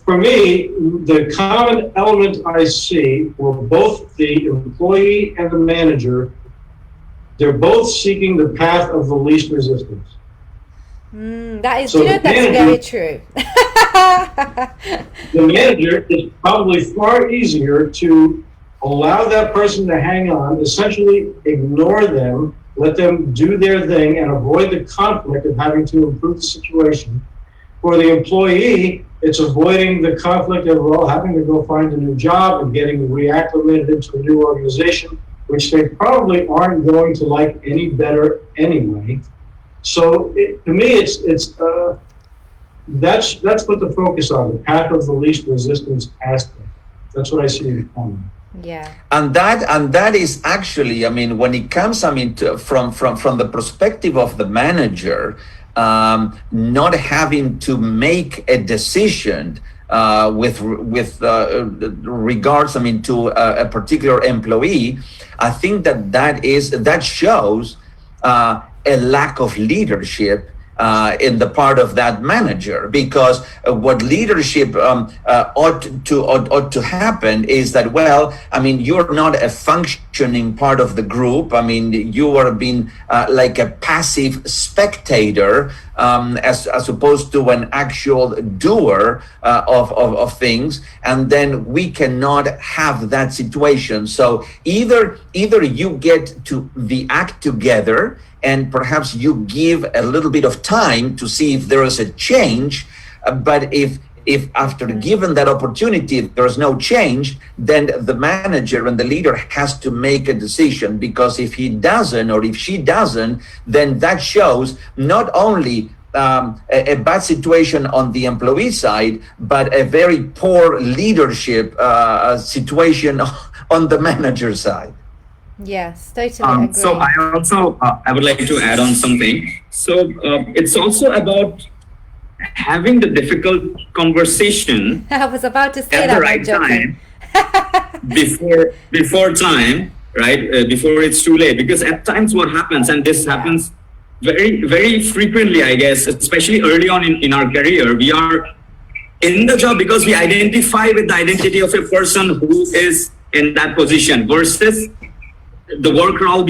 For me, the common element I see for both the employee and the manager, they're both seeking the path of the least resistance. That's So that's very true. The manager is probably far easier to allow that person to hang on, essentially ignore them, let them do their thing and avoid the conflict of having to improve the situation. For the employee, it's avoiding the conflict of, having to go find a new job and getting reacclimated into a new organization, which they probably aren't going to like any better anyway. So to me, that's what the focus on, the path of the least resistance aspect. That's what I see in the comment. Yeah. And that is actually, I mean, when it comes, I mean, from the perspective of the manager, not having to make a decision with regards, I mean, to a particular employee, I think that shows a lack of leadership in the part of that manager, because what leadership ought to happen is that, well, I mean, you're not a functioning part of the group. I mean, you are being like a passive spectator as opposed to an actual doer of things, and then we cannot have that situation. So either you get to the act together, and perhaps you give a little bit of time to see if there is a change, but if after given that opportunity there is no change, then the manager and the leader has to make a decision, because if he doesn't or if she doesn't, then that shows not only a bad situation on the employee side, but a very poor leadership situation on the manager side. Yes, totally agree. So I would like to add on something. So it's also about having the difficult conversation I was about to say at that. the right time, before time, right? Before it's too late. Because at times what happens, and this happens very, very frequently, I guess, especially early on in our career, we are in the job because we identify with the identity of a person who is in that position, versus the work rule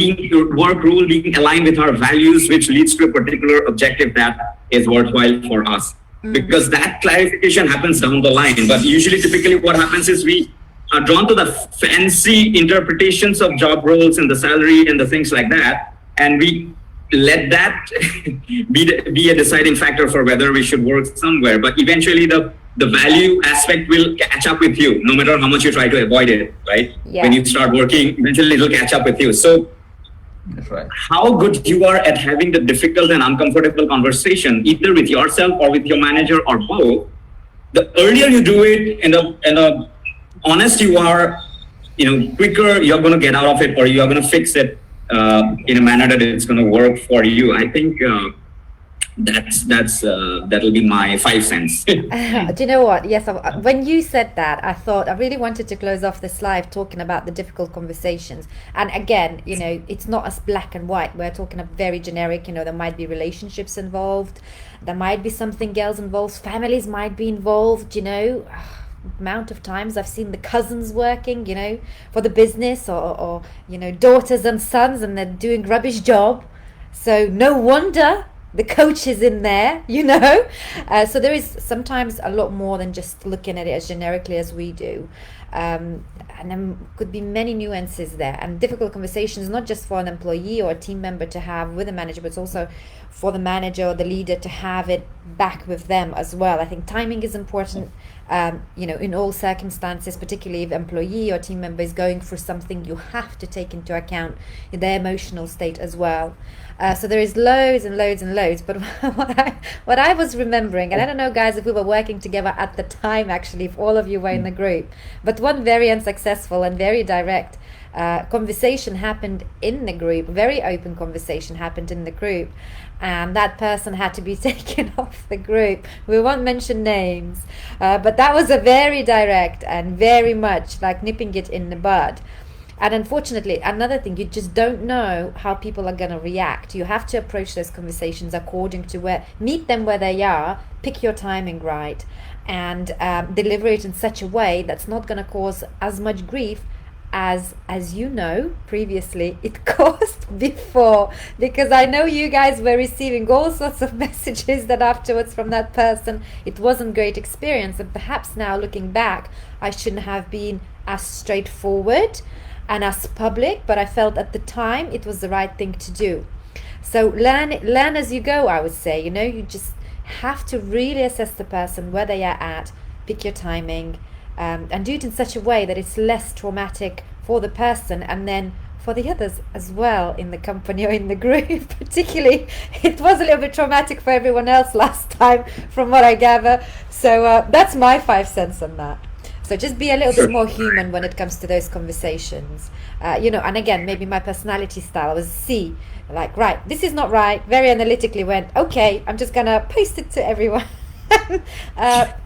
being aligned with our values, which leads to a particular objective that is worthwhile for us. Because that clarification happens down the line. But usually, typically what happens is we are drawn to the fancy interpretations of job roles and the salary and the things like that. And we let that be a deciding factor for whether we should work somewhere. But eventually the value aspect will catch up with you, no matter how much you try to avoid it, right? Yeah. When you start working, eventually it'll catch up with you. So That's right. how good you are at having the difficult and uncomfortable conversation, either with yourself or with your manager or both, the earlier you do it and the honest you are, quicker you're going to get out of it, or you're going to fix it in a manner that it's going to work for you. I think that'll be my 5 cents. Do you know what? Yes, when you said that, I thought I really wanted to close off this live talking about the difficult conversations. And again, it's not as black and white. We're talking of very generic. There might be relationships involved. There might be something else involved. Families might be involved. Amount of times I've seen the cousins working, for the business, or daughters and sons, and they're doing rubbish job. So no wonder the coach is in there, so there is sometimes a lot more than just looking at it as generically as we do, and there could be many nuances there, and difficult conversations, not just for an employee or a team member to have with a manager, but also for the manager or the leader to have it back with them as well. I think timing is important, in all circumstances, particularly if employee or team member is going through something. You have to take into account their emotional state as well. So there is loads and loads and loads, but what I was remembering, and I don't know, guys, if we were working together at the time, actually, if all of you were in the group, but one very unsuccessful and very direct conversation happened in the group, very open conversation happened in the group, and that person had to be taken off the group. We won't mention names, but that was a very direct and very much like nipping it in the bud. And unfortunately, another thing, you just don't know how people are going to react. You have to approach those conversations according to meet them where they are, pick your timing right, and deliver it in such a way that's not going to cause as much grief as previously it caused before. Because I know you guys were receiving all sorts of messages that afterwards from that person, it wasn't great experience, and perhaps now looking back, I shouldn't have been as straightforward and as public, but I felt at the time it was the right thing to do. So learn as you go, I would say. You just have to really assess the person, where they are at, pick your timing, and do it in such a way that it's less traumatic for the person and then for the others as well in the company or in the group. Particularly, it was a little bit traumatic for everyone else last time, from what I gather. So that's my 5 cents on that. So just be a little bit more human when it comes to those conversations. And again, maybe my personality style was C, like, right, this is not right, very analytically went, okay, I'm just going to post it to everyone.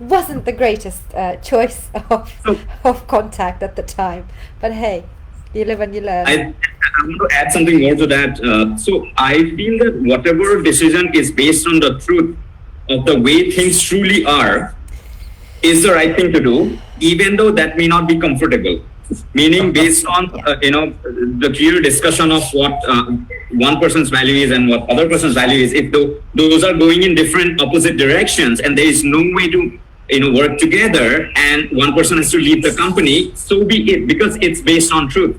Wasn't the greatest choice of contact at the time. But hey, you live and you learn. I want to add something more to that. So I feel that whatever decision is based on the truth of the way things truly are is the right thing to do, even though that may not be comfortable. Meaning, based on the clear discussion of what one person's value is and what other person's value is, if those are going in different opposite directions and there is no way to work together and one person has to leave the company, so be it, because it's based on truth.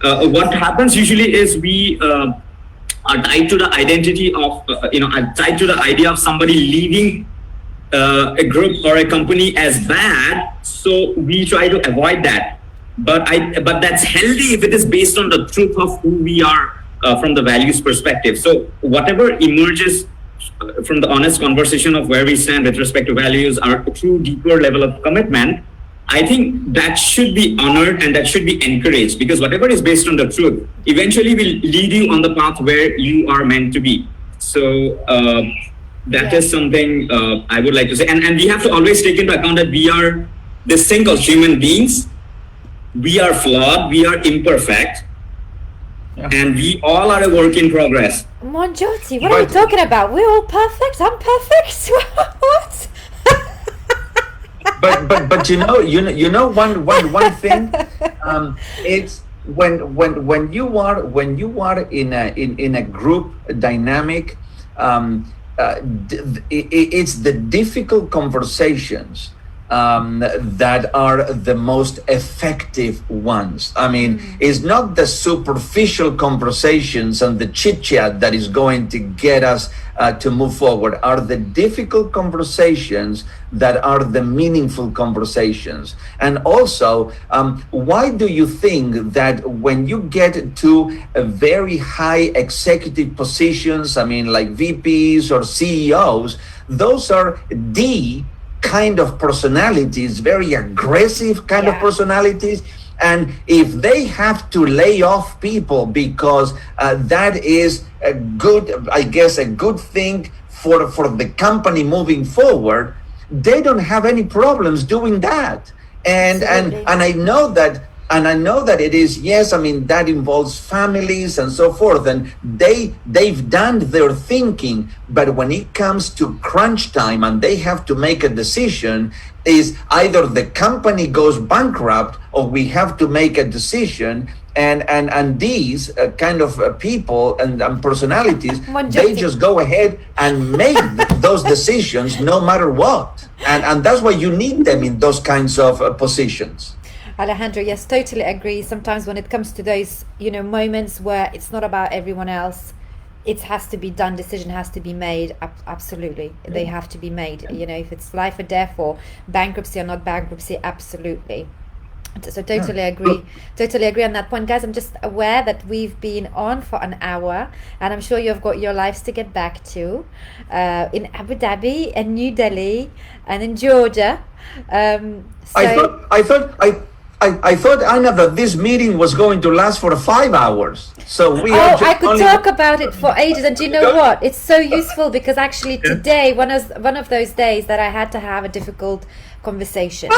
What happens usually is we are tied to the identity of tied to the idea of somebody leaving a group or a company as bad, so we try to avoid that. But that's healthy if it is based on the truth of who we are from the values perspective. So whatever emerges from the honest conversation of where we stand with respect to values, our true deeper level of commitment, I think that should be honored and that should be encouraged, because whatever is based on the truth eventually will lead you on the path where you are meant to be. So that is something I would like to say. And we have to always take into account that we are this thing called human beings. We are flawed, we are imperfect, and we all are a work in progress. Monjoti, what are you talking about? We're all perfect. I'm perfect. What? but one thing, it's when you are in a group dynamic, it's the difficult conversations that are the most effective ones. I mean, it's not the superficial conversations and the chit chat that is going to get us to move forward. Are the difficult conversations that are the meaningful conversations. And also, why do you think that when you get to a very high executive positions, I mean, like VPs or CEOs, those are the kind of personalities, very aggressive kind of personalities, and if they have to lay off people because that is a good thing for the company moving forward, they don't have any problems doing that. And I know that. And I know that it is, yes, I mean, that involves families and so forth, and they've done their thinking, but when it comes to crunch time and they have to make a decision, is either the company goes bankrupt or we have to make a decision. And these kind of people and personalities, they just go ahead and make those decisions no matter what. And that's why you need them in those kinds of positions. Alejandro, yes, totally agree. Sometimes when it comes to those, moments where it's not about everyone else, it has to be done, decision has to be made. Absolutely. They have to be made. If it's life or death or bankruptcy or not bankruptcy, absolutely. So totally agree. Totally agree on that point. Guys, I'm just aware that we've been on for an hour and I'm sure you've got your lives to get back to in Abu Dhabi and New Delhi and in Georgia. I thought, Anna, that this meeting was going to last for 5 hours. So I could talk about it for ages. And do you know what? It's so useful because actually today, one of those days that I had to have a difficult conversation.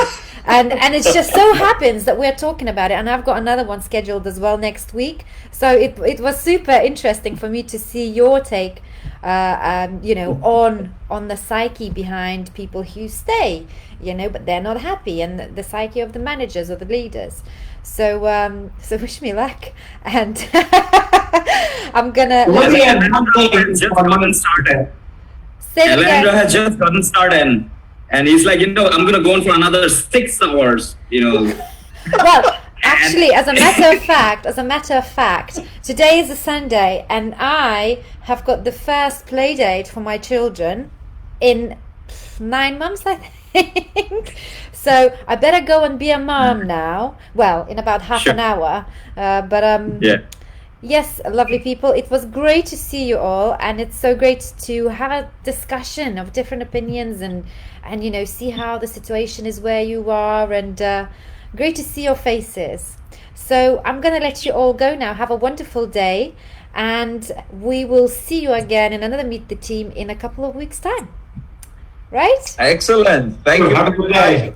and it just so happens that we're talking about it. And I've got another one scheduled as well next week. So it was super interesting for me to see your take, on the psyche behind people who stay, but they're not happy, and the psyche of the managers or the leaders. So wish me luck, and I'm gonna. Alejandro has just gotten started, and he's like, I'm gonna go on for another 6 hours. Well, actually, as a matter of fact, today is a Sunday, and I have got the first play date for my children in 9 months, I think. So I better go and be a mom now. Well, in about half an hour. Yes, lovely people. It was great to see you all, and it's so great to have a discussion of different opinions and see how the situation is where you are, and great to see your faces. So I'm going to let you all go now. Have a wonderful day, and we will see you again in another Meet the Team in a couple of weeks' time. Right? Excellent. Thank you. Have a good day.